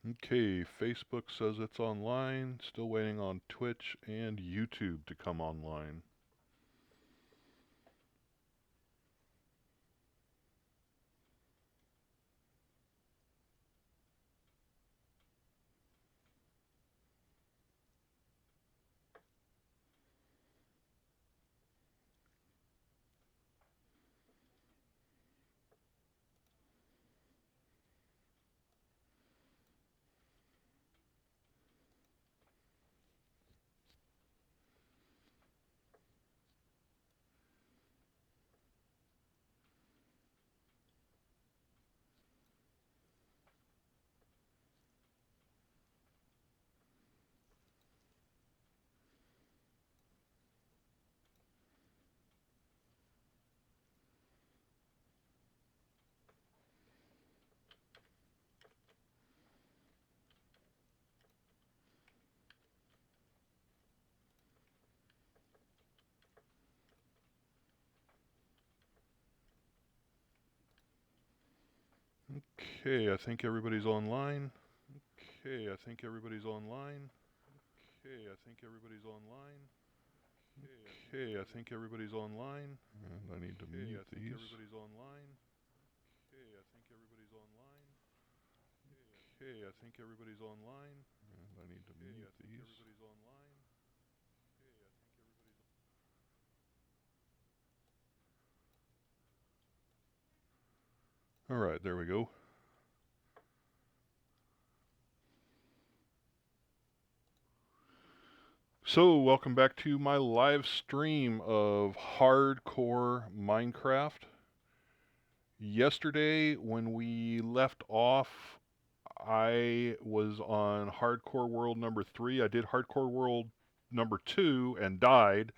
Okay, Facebook says it's online. Still waiting on Twitch and YouTube to come online. Okay, I think everybody's online. Okay, I think everybody's online. Okay, I think everybody's online. Okay, I think everybody's online. And I need to mute these. Everybody's online. Okay, I think everybody's online. Okay, I think everybody's online. And I need to mute these. Everybody's online. All right, there we go. So, welcome back to my live stream of Hardcore Minecraft. Yesterday, when we left off, I was on Hardcore World number 3. I did Hardcore World number 2 and died,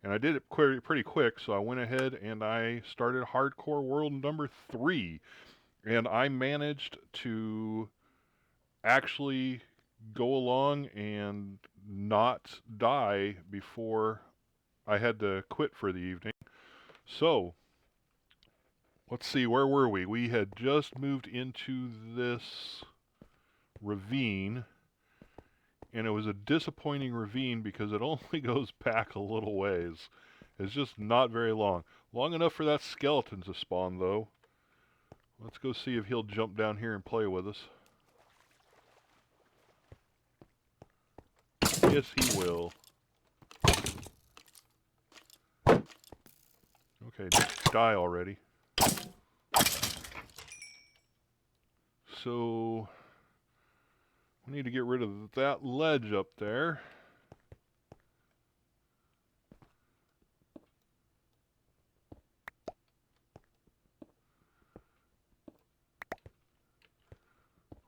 and I did it pretty quick, so I went ahead and I started Hardcore World number 3. And I managed to actually go along and not die before I had to quit for the evening. So, let's see, where were we? We had just moved into this ravine, and it was a disappointing ravine because it only goes back a little ways. It's just not very long. Long enough for that skeleton to spawn, though. Let's go see if he'll jump down here and play with us. Yes, he will. Okay, die already. So, we need to get rid of that ledge up there.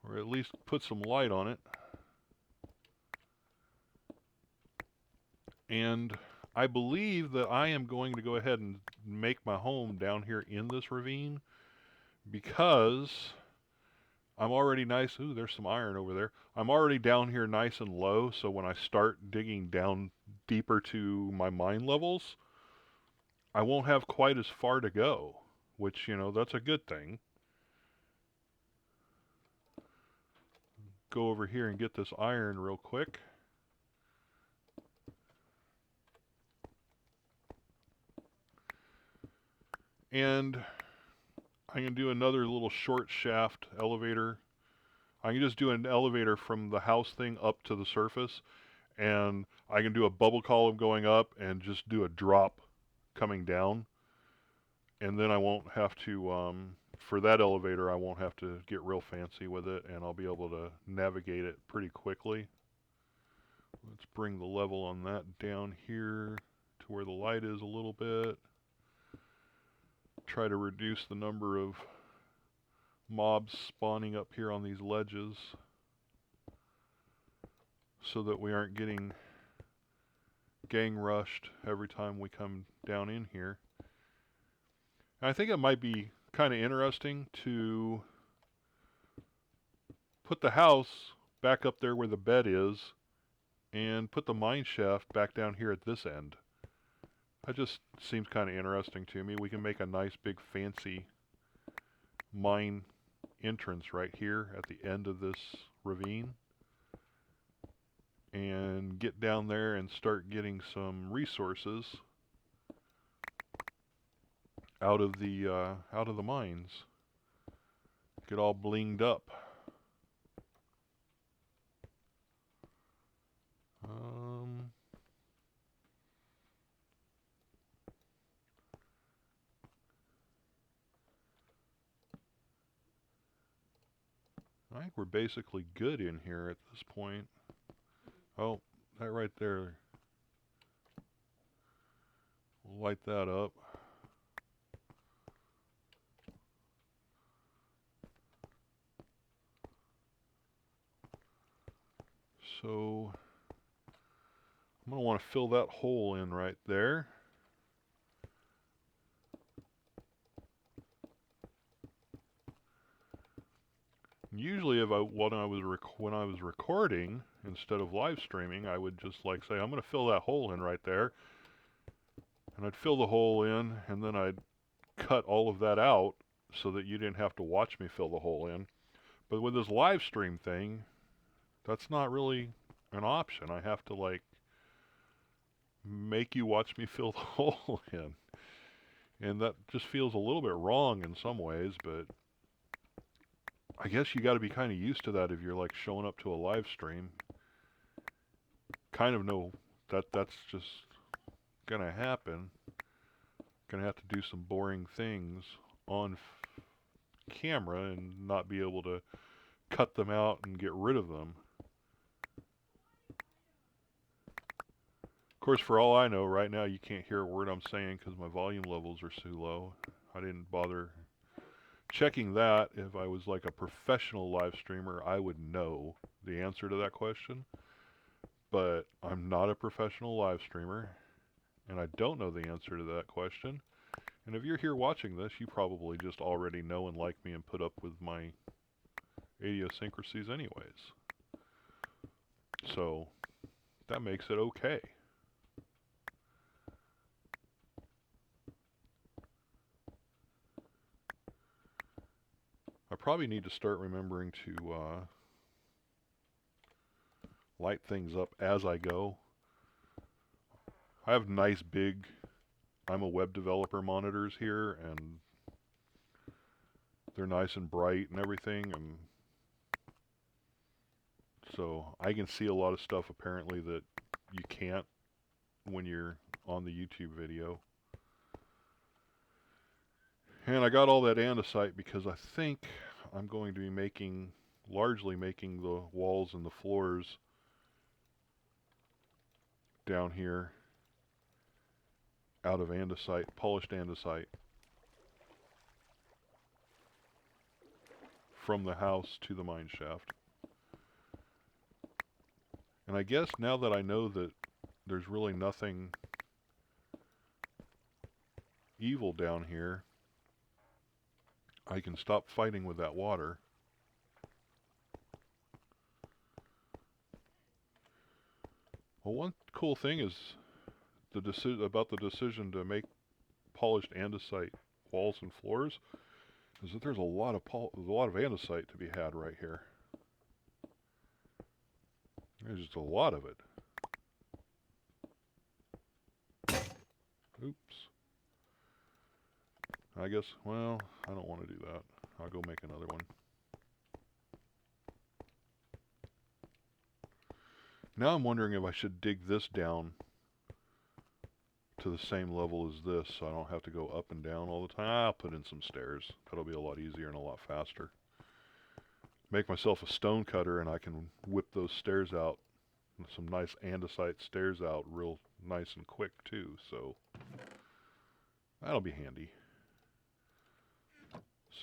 Or at least put some light on it. And I believe that I am going to go ahead and make my home down here in this ravine because I'm already nice. Ooh, there's some iron over there. I'm already down here nice and low, so when I start digging down deeper to my mine levels, I won't have quite as far to go, which, you know, that's a good thing. Go over here and get this iron real quick. And I can do another little short shaft elevator. I can just do an elevator from the house thing up to the surface, and I can do a bubble column going up and just do a drop coming down. And then I won't have to, for that elevator, I won't have to get real fancy with it, and I'll be able to navigate it pretty quickly. Let's bring the level on that down here to where the light is a little bit. Try to reduce the number of mobs spawning up here on these ledges so that we aren't getting gang rushed every time we come down in here. And I think it might be kind of interesting to put the house back up there where the bed is and put the mine shaft back down here at this end. That just seems kind of interesting to me. We can make a nice big fancy mine entrance right here at the end of this ravine and get down there and start getting some resources out of the mines. Get all blinged up. I think we're basically good in here at this point. Oh, that right there. We'll light that up. So I'm going to want to fill that hole in right there. Usually, when I was recording instead of live streaming, I would just like say, I'm going to fill that hole in right there, and I'd fill the hole in, and then I'd cut all of that out so that you didn't have to watch me fill the hole in. But with this live stream thing, that's not really an option. I have to like make you watch me fill the hole in, and that just feels a little bit wrong in some ways, but I guess you got to be kind of used to that if you're like showing up to a live stream. Kind of know that that's just gonna happen. Gonna have to do some boring things on camera and not be able to cut them out and get rid of them. Of course, for all I know, right now you can't hear a word I'm saying because my volume levels are too low. I didn't bother checking that. If I was like a professional live streamer, I would know the answer to that question. But I'm not a professional live streamer, and I don't know the answer to that question. And if you're here watching this, you probably just already know and like me and put up with my idiosyncrasies anyways. So that makes it okay. I probably need to start remembering to light things up as I go. I have nice big, I'm a web developer monitors here, and they're nice and bright and everything, and so I can see a lot of stuff apparently that you can't when you're on the YouTube video. And I got all that andesite because I think I'm going to be largely making the walls and the floors down here out of andesite, polished andesite, from the house to the mine shaft. And I guess now that I know that there's really nothing evil down here, I can stop fighting with that water. Well, one cool thing is about the decision to make polished andesite walls and floors is that there's a lot of andesite to be had right here. There's just a lot of it. Oops. I guess, well, I don't want to do that. I'll go make another one. Now I'm wondering if I should dig this down to the same level as this so I don't have to go up and down all the time. I'll put in some stairs. That'll be a lot easier and a lot faster. Make myself a stone cutter and I can whip those stairs out, some nice andesite stairs out real nice and quick too, so that'll be handy.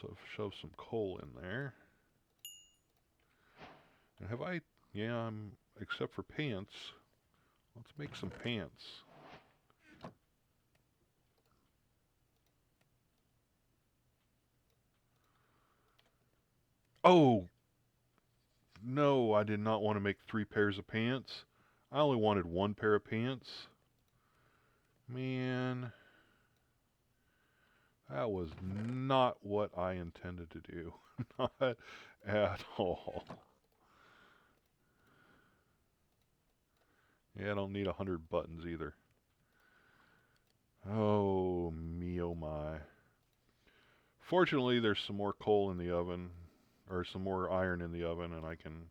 So shove some coal in there. And have I, yeah, except for pants, let's make some pants. Oh, no, I did not want to make 3 pairs of pants. I only wanted 1 pair of pants. Man, that was not what I intended to do. Not at all. Yeah, I don't need 100 buttons either. Oh, me oh my. Fortunately, there's some more coal in the oven, or some more iron in the oven, and I can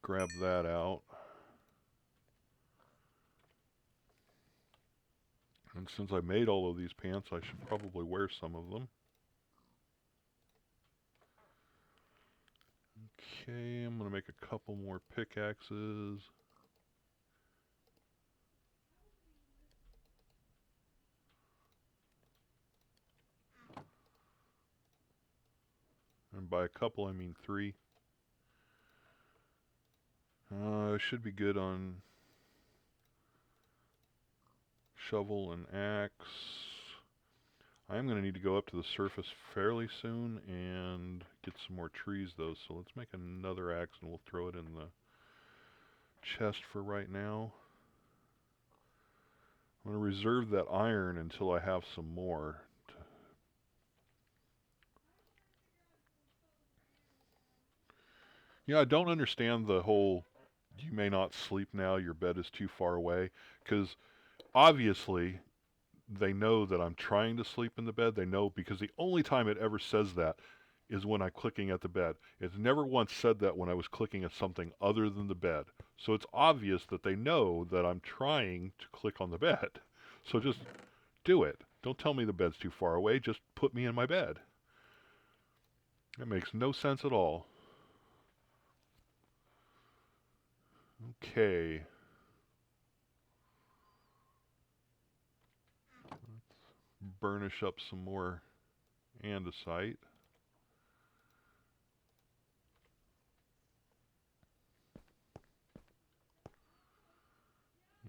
grab that out. And since I made all of these pants, I should probably wear some of them. Okay, I'm going to make a couple more pickaxes. And by a couple, I mean 3. Should be good on shovel and axe. I am going to need to go up to the surface fairly soon and get some more trees though, so let's make another axe and we'll throw it in the chest for right now. I'm going to reserve that iron until I have some more. Yeah, I don't understand the whole you may not sleep now, your bed is too far away, because obviously they know that I'm trying to sleep in the bed. They know because the only time it ever says that is when I'm clicking at the bed. It's never once said that when I was clicking at something other than the bed. So it's obvious that they know that I'm trying to click on the bed. So just do it. Don't tell me the bed's too far away. Just put me in my bed. It makes no sense at all. Okay. Burnish up some more andesite.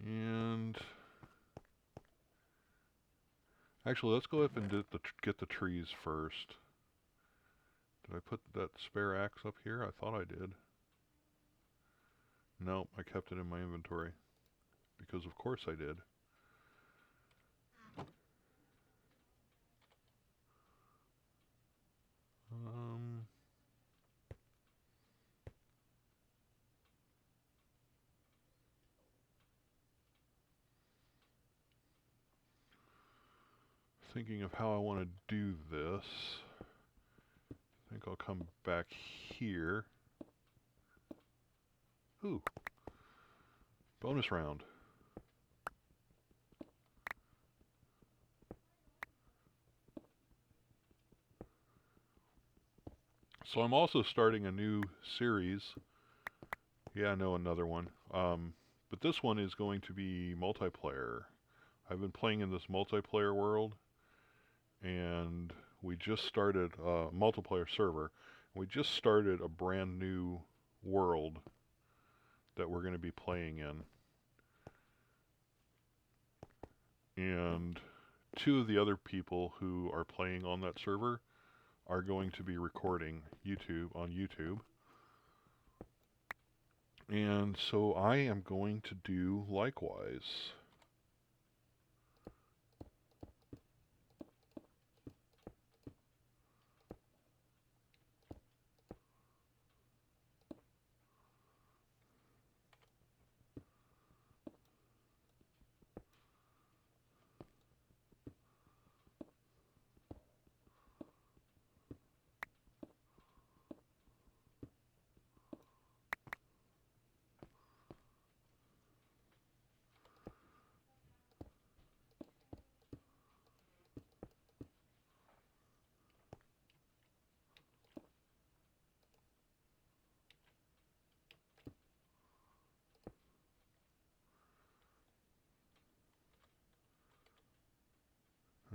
And actually, let's go up and get the trees first. Did I put that spare axe up here? I thought I did. Nope, I kept it in my inventory. Because of course I did. Um, Thinking of how I want to do this. I think I'll come back here. Ooh, bonus round. So I'm also starting a new series. Yeah, I know, another one. But this one is going to be multiplayer. I've been playing in this multiplayer world, and we just started a multiplayer server. We just started a brand new world that we're going to be playing in. And 2 of the other people who are playing on that server are going to be recording on YouTube. And so I am going to do likewise.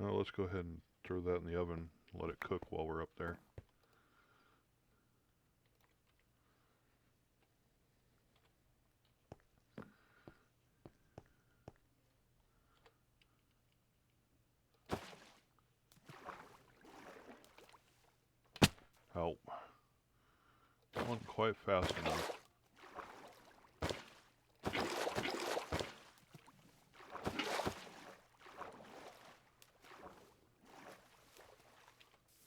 Now let's go ahead and throw that in the oven, let it cook while we're up there. Help. That wasn't quite fast enough.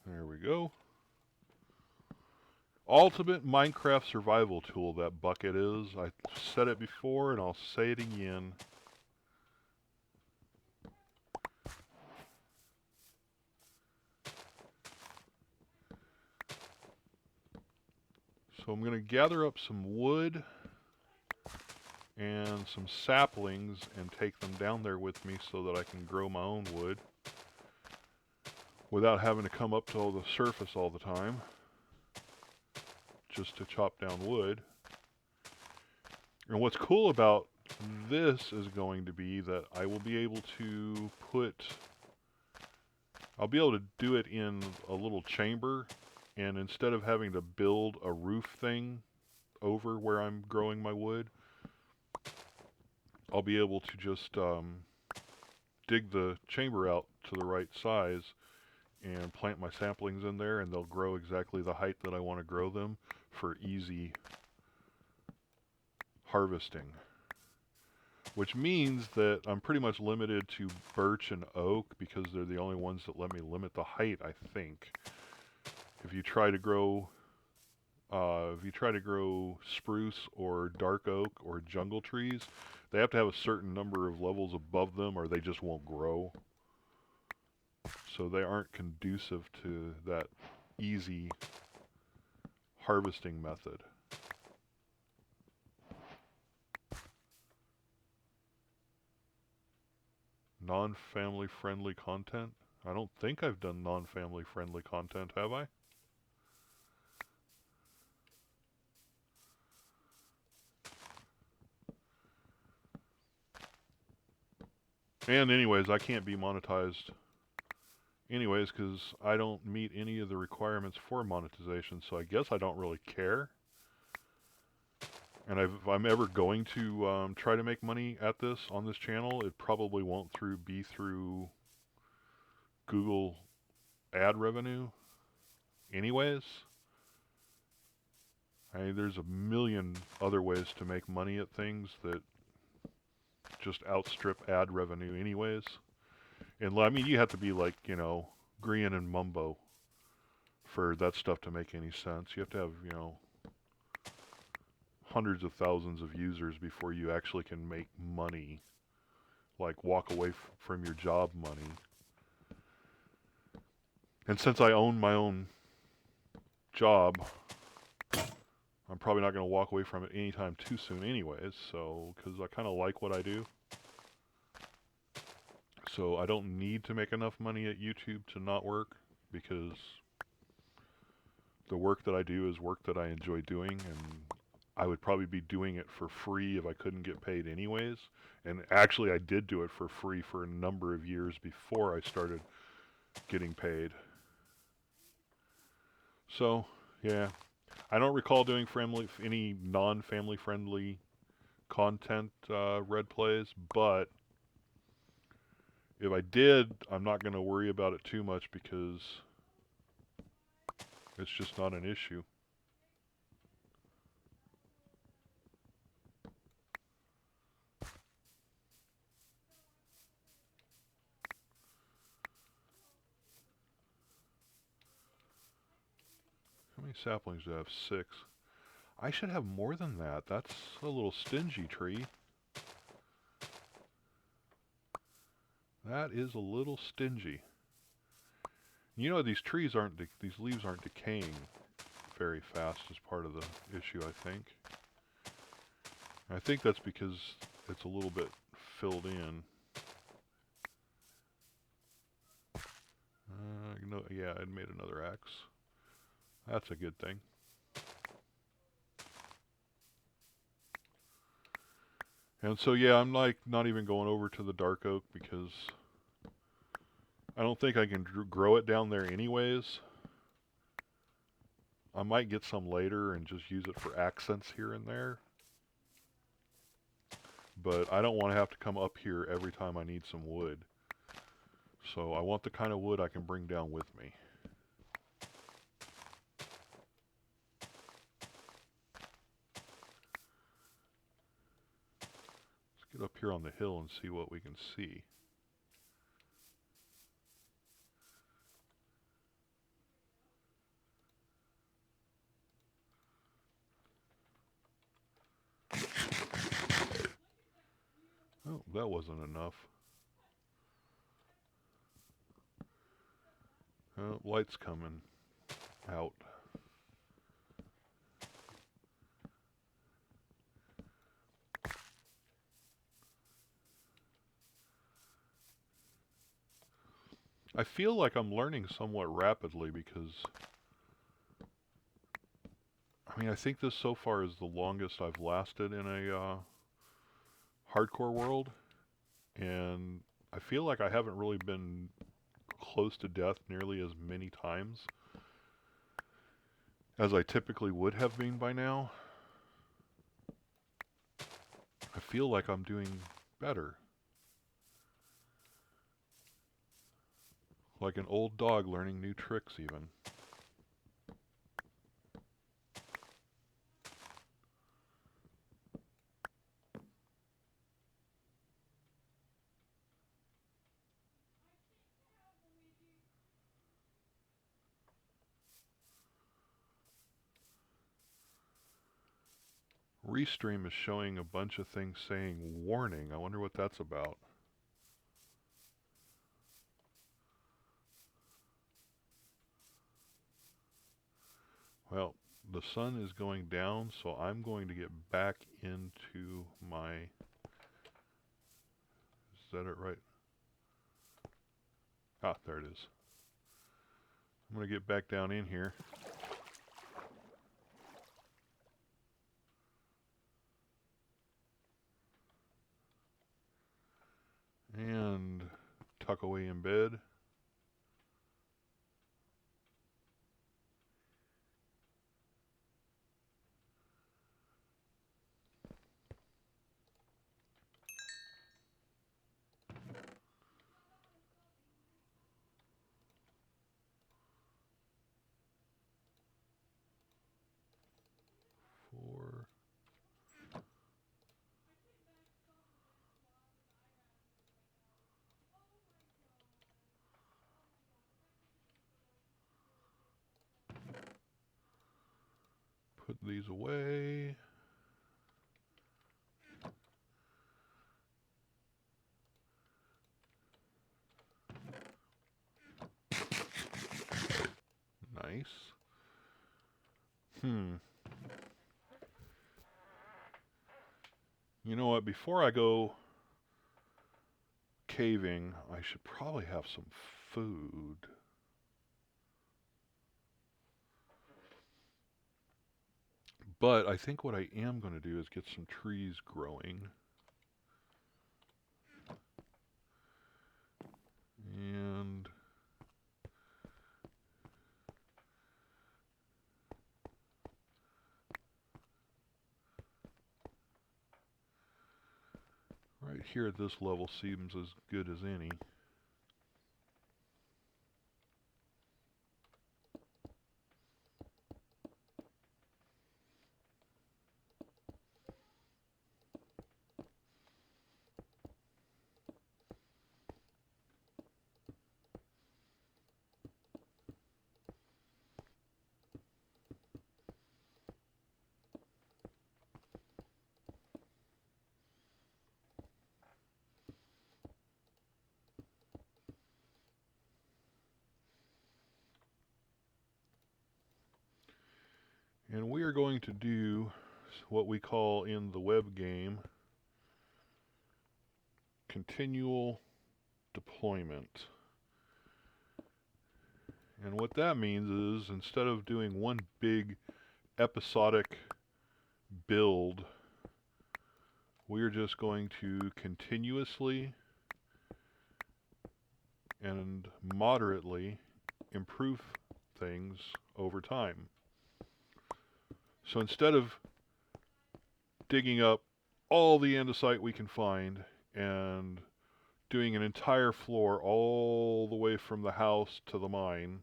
There we go. ultimate Minecraft survival tool, that bucket is. I said it before and I'll say it again. So I'm going to gather up some wood and some saplings and take them down there with me so that I can grow my own wood without having to come up to the surface all the time just to chop down wood. And what's cool about this is going to be that I will be able to I'll be able to do it in a little chamber, and instead of having to build a roof thing over where I'm growing my wood, I'll be able to just dig the chamber out to the right size and plant my saplings in there, and they'll grow exactly the height that I want to grow them for easy harvesting. Which means that I'm pretty much limited to birch and oak because they're the only ones that let me limit the height, I think. If you try to grow spruce or dark oak or jungle trees, they have to have a certain number of levels above them or they just won't grow. So they aren't conducive to that easy harvesting method. Non-family friendly content? I don't think I've done non-family friendly content, have I? And anyways, I can't be monetized anyways because I don't meet any of the requirements for monetization, so I guess I don't really care. And if I'm ever going to try to make money at this on this channel, it probably won't be through Google ad revenue anyways. I mean, there's a million other ways to make money at things that just outstrip ad revenue anyways. And I mean, you have to be like, you know, Grian and Mumbo for that stuff to make any sense. You have to have, you know, hundreds of thousands of users before you actually can make money, like walk away from your job money. And since I own my own job, I'm probably not going to walk away from it anytime too soon anyways, so, because I kind of like what I do. So I don't need to make enough money at YouTube to not work, because the work that I do is work that I enjoy doing, and I would probably be doing it for free if I couldn't get paid anyways. And actually I did do it for free for a number of years before I started getting paid. So, yeah. I don't recall doing any non-family friendly content red plays, but if I did, I'm not going to worry about it too much because it's just not an issue. How many saplings do I have? 6. I should have more than that. That's a little stingy tree. That is a little stingy. You know, these leaves aren't decaying very fast as part of the issue, I think. I think that's because it's a little bit filled in. No, yeah, I made another axe. That's a good thing. And so, yeah, I'm like not even going over to the dark oak because I don't think I can grow it down there anyways. I might get some later and just use it for accents here and there. But I don't want to have to come up here every time I need some wood. So I want the kind of wood I can bring down with me. Let's get up here on the hill and see what we can see. Well, that wasn't enough. Light's coming out. I feel like I'm learning somewhat rapidly because, I mean, I think this so far is the longest I've lasted in a hardcore world, and I feel like I haven't really been close to death nearly as many times as I typically would have been by now. I feel like I'm doing better. Like an old dog learning new tricks even. Restream is showing a bunch of things saying warning. I wonder what that's about. Well, the sun is going down, so I'm going to get back into my... Is that it right? Ah, there it is. I'm going to get back down in here. And tuck away in bed. Four. Put these away. Nice. You know what? Before I go caving, I should probably have some food. But I think what I am going to do is get some trees growing. And right here at this level seems as good as any. And we are going to do what we call in the web game continual deployment. And what that means is instead of doing one big episodic build, we're just going to continuously and moderately improve things over time. So instead of digging up all the andesite we can find and doing an entire floor all the way from the house to the mine,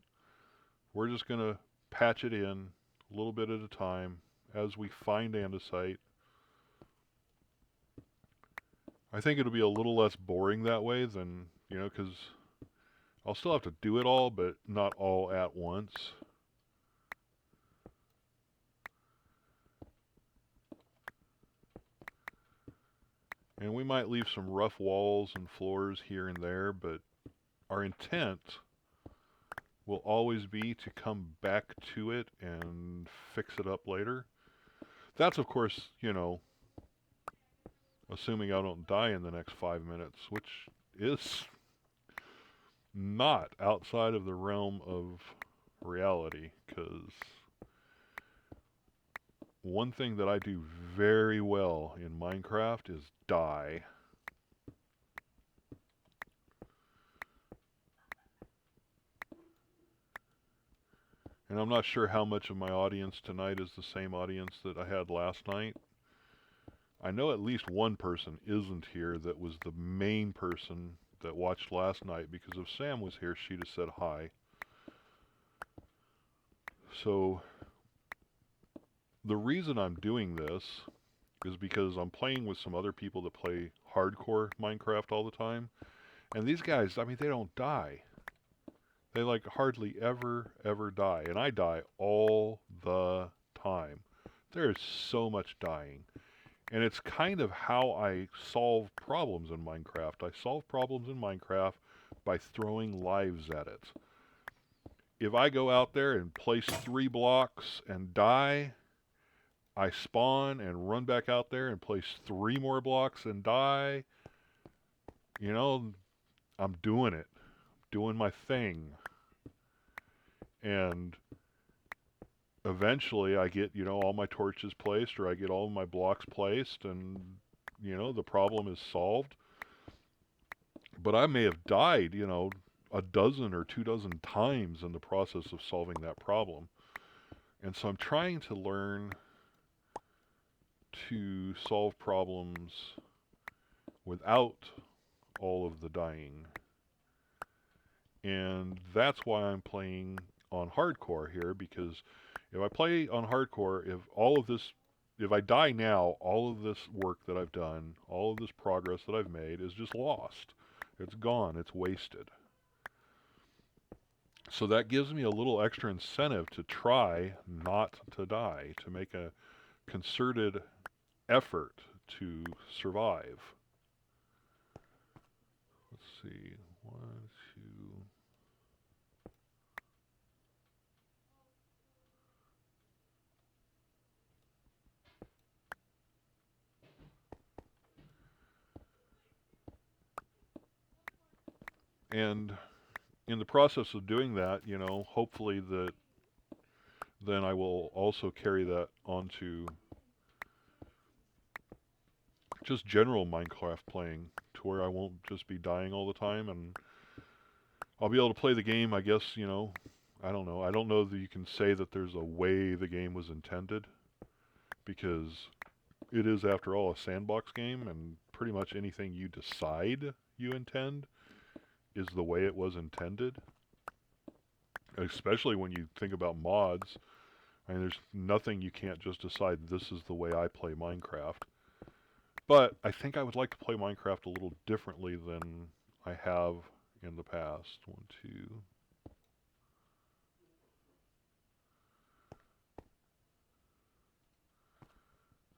we're just going to patch it in a little bit at a time as we find andesite. I think it'll be a little less boring that way than, because I'll still have to do it all, but not all at once. And we might leave some rough walls and floors here and there, but our intent will always be to come back to it and fix it up later. That's, of course, assuming I don't die in the next 5 minutes, which is not outside of the realm of reality, because one thing that I do very well in Minecraft is die. And I'm not sure how much of my audience tonight is the same audience that I had last night. I know at least one person isn't here that was the main person that watched last night, because if Sam was here, she'd have said hi. So the reason I'm doing this is because I'm playing with some other people that play hardcore Minecraft all the time. And these guys, I mean, they don't die. They like hardly ever die. And I die all the time. There is so much dying. And it's kind of how I solve problems in Minecraft. I solve problems in Minecraft by throwing lives at it. If I go out there and place 3 blocks and die, I spawn and run back out there and place 3 more blocks and die. I'm doing it. Doing my thing. And eventually I get, all my torches placed, or I get all my blocks placed, and, the problem is solved. But I may have died, a dozen or 2 dozen times in the process of solving that problem. And so I'm trying to learn to solve problems without all of the dying. And that's why I'm playing on hardcore here, because if I play on hardcore, if I die now, all of this work that I've done, all of this progress that I've made is just lost. It's gone. It's wasted. So that gives me a little extra incentive to try not to die, to make a concerted effort to survive. Let's see. 1, 2. And in the process of doing that, hopefully that then I will also carry that onto just general Minecraft playing, to where I won't just be dying all the time, and I'll be able to play the game, I guess, I don't know. I don't know that you can say that there's a way the game was intended, because it is, after all, a sandbox game, and pretty much anything you decide you intend is the way it was intended. Especially when you think about mods. I mean, there's nothing you can't just decide, this is the way I play Minecraft. But I think I would like to play Minecraft a little differently than I have in the past. 1, 2.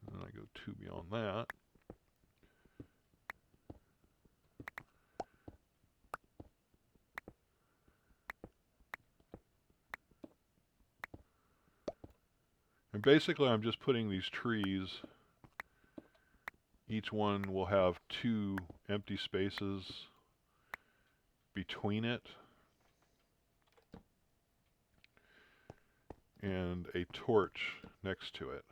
And then I go 2 beyond that. And basically I'm just putting these trees, each one will have 2 empty spaces between it, and a torch next to it.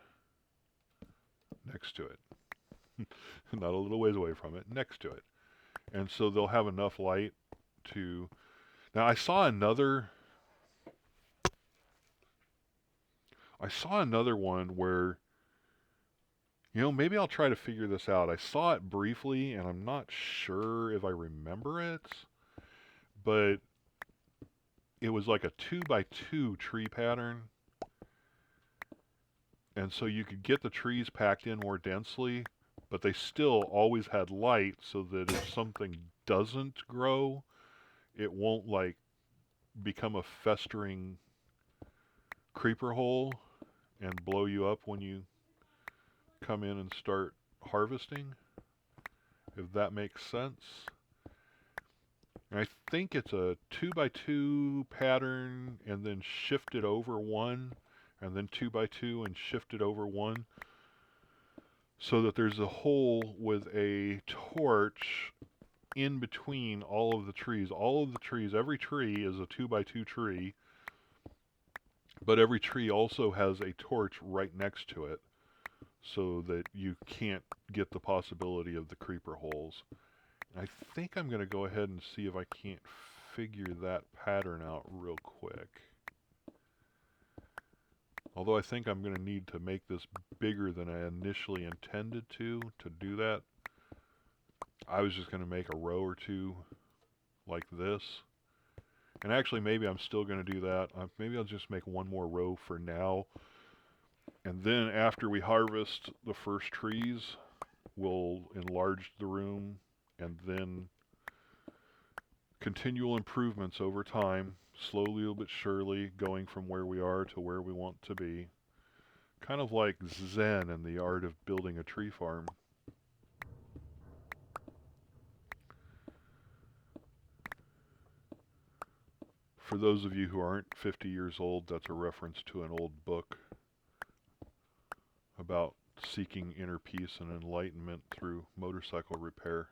Not a little ways away from it, next to it. And so they'll have enough light to... Now I saw another one where, maybe I'll try to figure this out. I saw it briefly, and I'm not sure if I remember it, but it was like a 2x2 tree pattern. And so you could get the trees packed in more densely, but they still always had light, so that if something doesn't grow, it won't like become a festering creeper hole and blow you up when you come in and start harvesting. if that makes sense. And I think it's a 2x2 pattern and then shifted over one, and then 2x2 and shifted over one, so that there's a hole with a torch in between all of the trees. All of the trees, every tree is a 2x2 tree, but every tree also has a torch right next to it, so that you can't get the possibility of the creeper holes. I think I'm going to go ahead and see if I can't figure that pattern out real quick. Although I think I'm going to need to make this bigger than I initially intended to do that. I was just going to make a row or two like this. And actually, maybe I'm still going to do that. Maybe I'll just make one more row for now. And then after we harvest the first trees, we'll enlarge the room, and then continual improvements over time, slowly but surely, going from where we are to where we want to be. Kind of like Zen and the art of building a tree farm. For those of you who aren't 50 years old, that's a reference to an old book about seeking inner peace and enlightenment through motorcycle repair.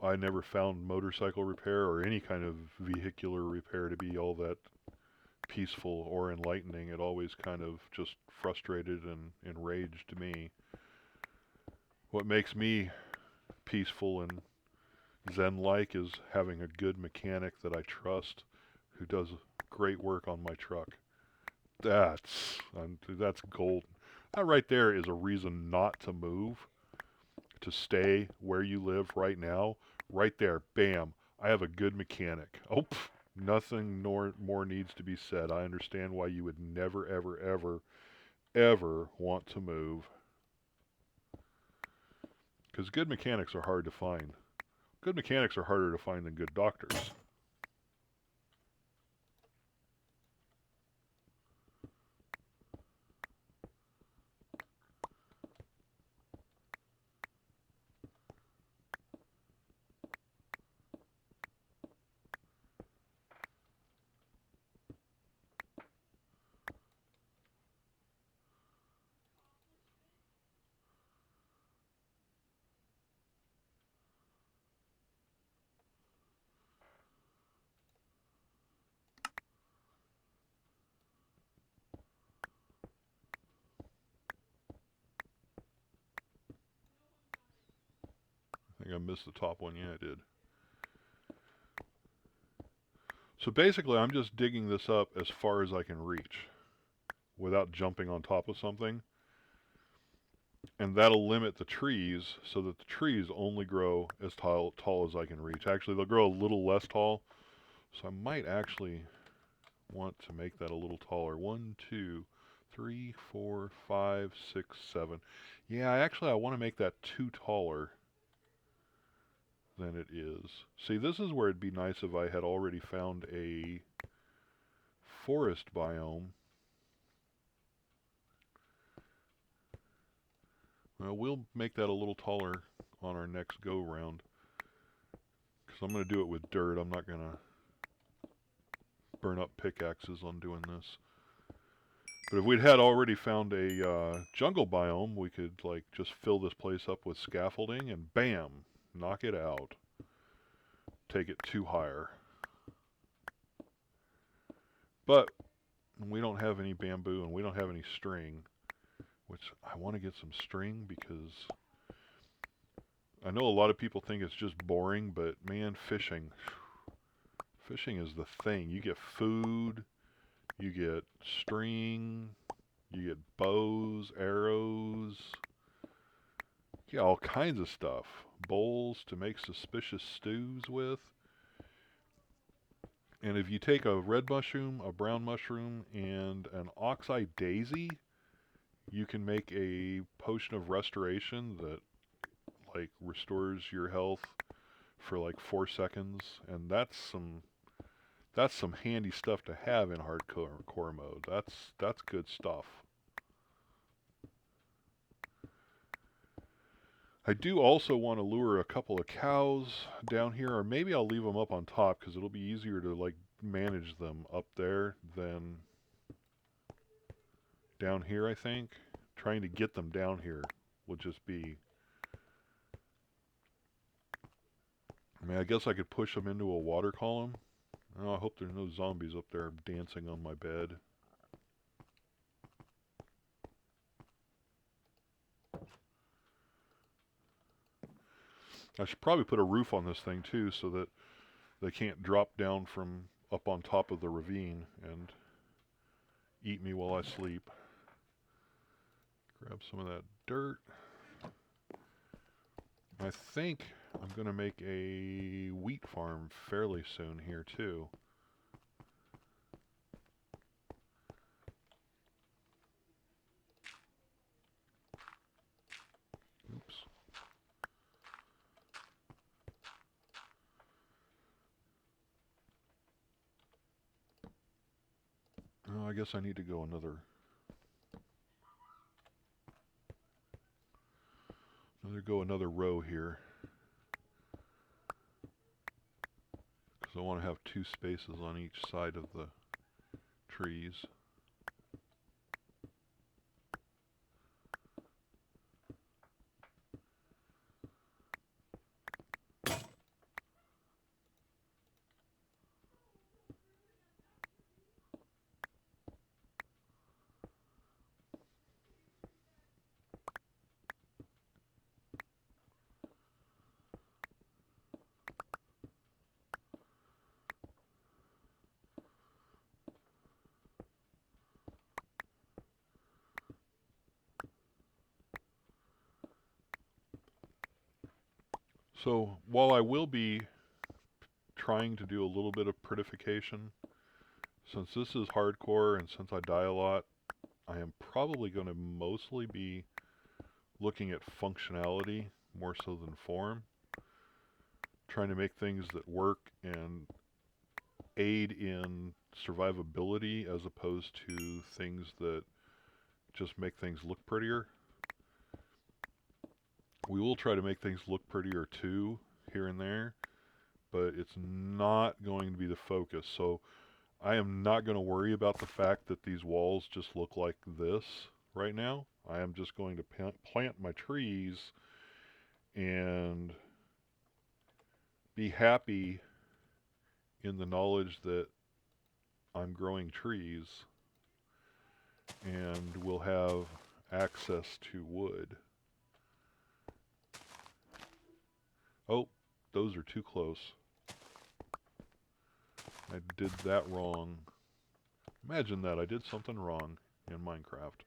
I never found motorcycle repair or any kind of vehicular repair to be all that peaceful or enlightening. It always kind of just frustrated and enraged me. What makes me peaceful and Zen-like is having a good mechanic that I trust who does great work on my truck. That's golden. That right there is a reason not to move, to stay where you live right now. Right there, bam, I have a good mechanic. Oh, nothing more needs to be said. I understand why you would never, ever, ever, ever want to move. Because good mechanics are hard to find. Good mechanics are harder to find than good doctors. I think I missed the top one. Yeah, I did. So basically, I'm just digging this up as far as I can reach without jumping on top of something. And that'll limit the trees so that the trees only grow as tall as I can reach. Actually, they'll grow a little less tall. So I might actually want to make that a little taller. 1, 2, 3, 4, 5, 6, 7. Yeah, I want to make that 2 taller than it is. See, this is where it'd be nice if I had already found a forest biome. Well, we'll make that a little taller on our next go round. Because I'm going to do it with dirt. I'm not going to burn up pickaxes on doing this. But if we'd had already found a jungle biome, we could like just fill this place up with scaffolding and bam, knock it out. Take it 2 higher. But we don't have any bamboo and we don't have any string, which I want to get some string because I know a lot of people think it's just boring, but man, fishing is the thing. You get food, you get string, you get bows, arrows, you get all kinds of stuff. Bowls to make suspicious stews with. And if you take a red mushroom, a brown mushroom, and an oxeye daisy, you can make a potion of restoration that like restores your health for like 4 seconds, and that's some handy stuff to have in hardcore mode. That's good stuff. I do also want to lure a couple of cows down here, or maybe I'll leave them up on top because it'll be easier to like manage them up there than down here, I think. Trying to get them down here will just be... I mean, I guess I could push them into a water column. Oh, I hope there's no zombies up there dancing on my bed. I should probably put a roof on this thing too so that they can't drop down from up on top of the ravine and eat me while I sleep. Grab some of that dirt. I think I'm going to make a wheat farm fairly soon here too. Oops. Oh, I guess I need to go another row here. Because I want to have 2 spaces on each side of the trees. So while I will be trying to do a little bit of prettification, since this is hardcore and since I die a lot, I am probably going to mostly be looking at functionality more so than form. Trying to make things that work and aid in survivability as opposed to things that just make things look prettier. We will try to make things look prettier too, here and there, but it's not going to be the focus. So I am not going to worry about the fact that these walls just look like this right now. I am just going to plant my trees and be happy in the knowledge that I'm growing trees and will have access to wood. Oh, those are too close. I did that wrong. Imagine that, I did something wrong in Minecraft.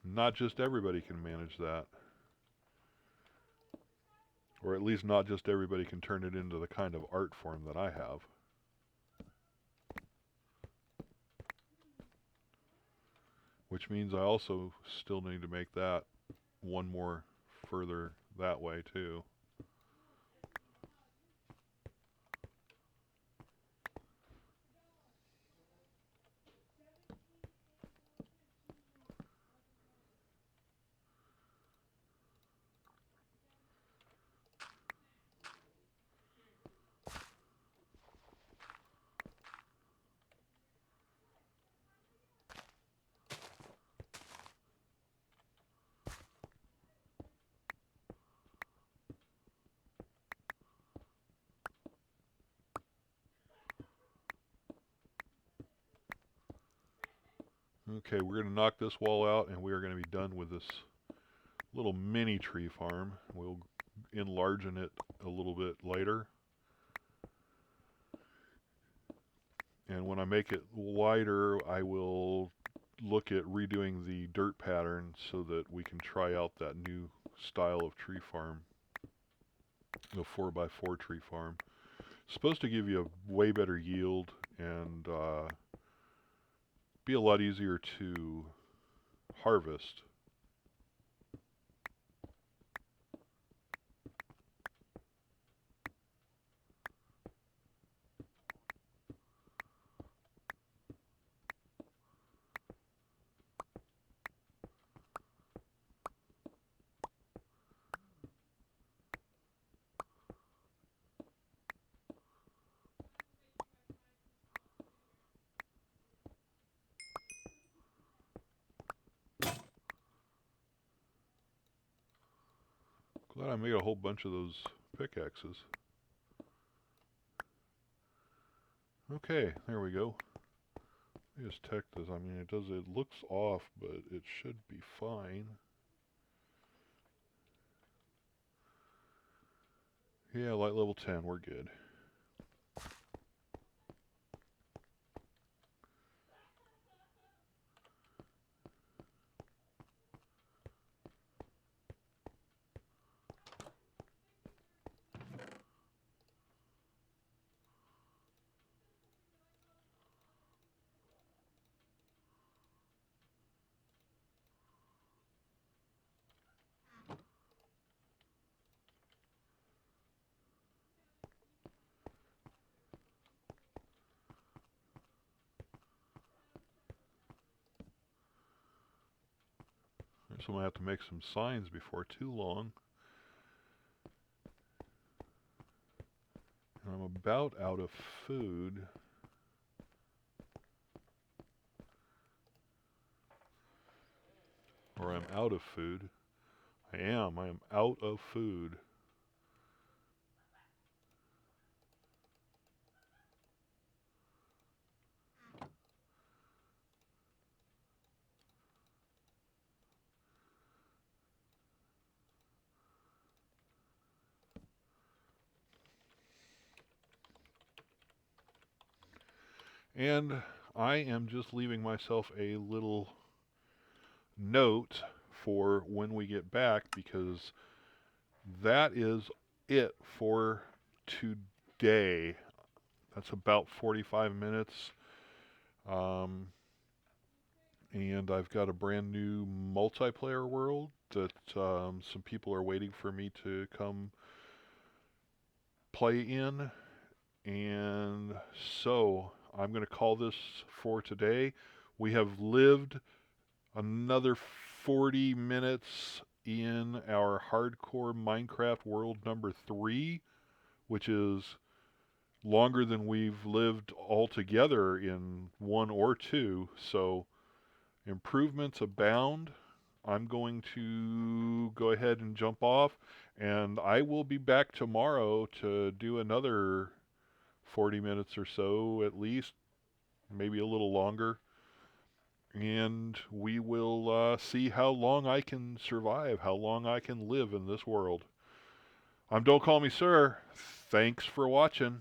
Not just everybody can manage that. Or at least not just everybody can turn it into the kind of art form that I have. Which means I also still need to make that one more further that way too. Okay, we're going to knock this wall out and we are going to be done with this little mini tree farm. We'll enlarge it a little bit later. And when I make it wider, I will look at redoing the dirt pattern so that we can try out that new style of tree farm. The 4x4 tree farm. It's supposed to give you a way better yield and be a lot easier to harvest. Thought I made a whole bunch of those pickaxes. Okay, there we go. Let me just check this. I mean, it looks off, but it should be fine. Yeah, light level 10, we're good. So I'm going to have to make some signs before too long. And I'm about out of food. Or I'm out of food. I am out of food. And I am just leaving myself a little note for when we get back, because that is it for today. That's about 45 minutes. And I've got a brand new multiplayer world that some people are waiting for me to come play in. And so I'm going to call this for today. We have lived another 40 minutes in our hardcore Minecraft world number 3, which is longer than we've lived altogether in 1 or 2. So improvements abound. I'm going to go ahead and jump off, and I will be back tomorrow to do another 40 minutes or so at least, maybe a little longer. And we will see how long I can survive, how long I can live in this world. I'm Don't Call Me Sir. Thanks for watching.